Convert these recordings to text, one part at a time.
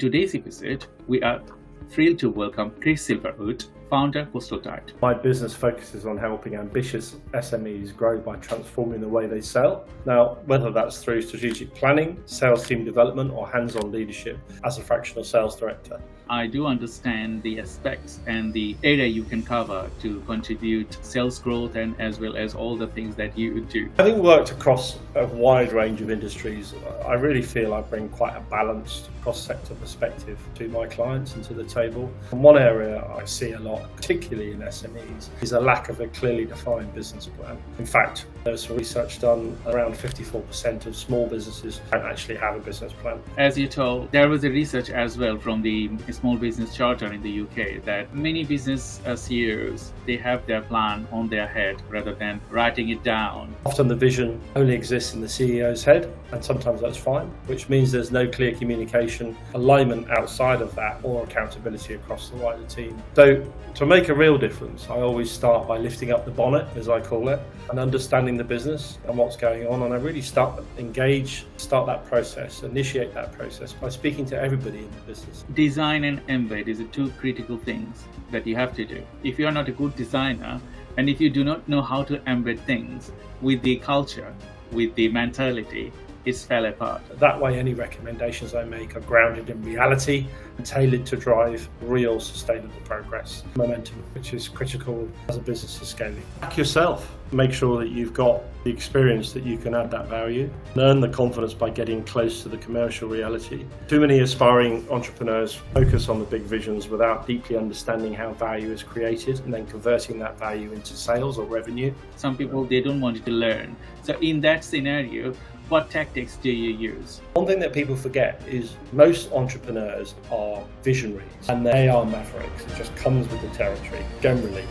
Today's episode, we are thrilled to welcome Chris Silverwood, founder Postal Tide. My business focuses on helping ambitious SMEs grow by transforming the way they sell. Now, whether that's through strategic planning, sales team development, or hands-on leadership as a fractional sales director. I do understand the aspects and the area you can cover to contribute sales growth and as well as all the things that you do. Having worked across a wide range of industries, I really feel I bring quite a balanced cross-sector perspective to my clients and to the table. And one area I see a lot, particularly in SMEs, is a lack of a clearly defined business plan. In fact, there's some research done, around 54% of small businesses don't actually have a business plan. As you told, there was a research as well from the Small Business Charter in the UK that many business CEOs, they have their plan on their head rather than writing it down. Often the vision only exists in the CEO's head, and sometimes that's fine, which means there's no clear communication, alignment outside of that, or accountability across the wider team. So to make a real difference, I always start by lifting up the bonnet, as I call it, and understanding the business and what's going on. And I really start that process, initiate that process by speaking to everybody in the business. Design and embed is the two critical things that you have to do. If you are not a good designer, and if you do not know how to embed things with the culture, with the mentality, it's fell apart. That way, any recommendations I make are grounded in reality and tailored to drive real sustainable progress. Momentum, which is critical as a business is scaling. Back yourself. Make sure that you've got the experience that you can add that value. Earn the confidence by getting close to the commercial reality. Too many aspiring entrepreneurs focus on the big visions without deeply understanding how value is created and then converting that value into sales or revenue. Some people, they don't want to learn. So in that scenario, what tactics do you use? One thing that people forget is most entrepreneurs are visionaries and they are mavericks. It just comes with the territory. Generally,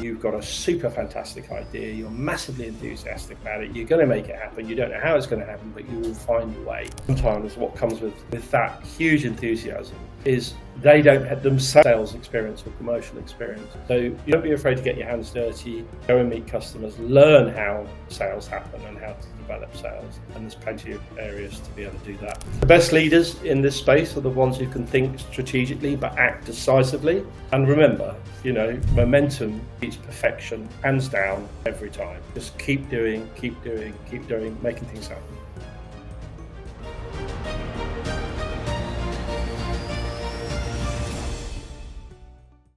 you've got a super fantastic idea, you're massively enthusiastic about it, you're going to make it happen, you don't know how it's going to happen, but you will find a way. Sometimes what comes with that huge enthusiasm is they don't have themselves sales experience or commercial experience. So you don't be afraid to get your hands dirty, go and meet customers, learn how sales happen and how to develop sales. And there's plenty of areas to be able to do that. The best leaders in this space are the ones who can think strategically but act decisively. And remember, momentum beats perfection, hands down, every time. Just keep doing, making things happen.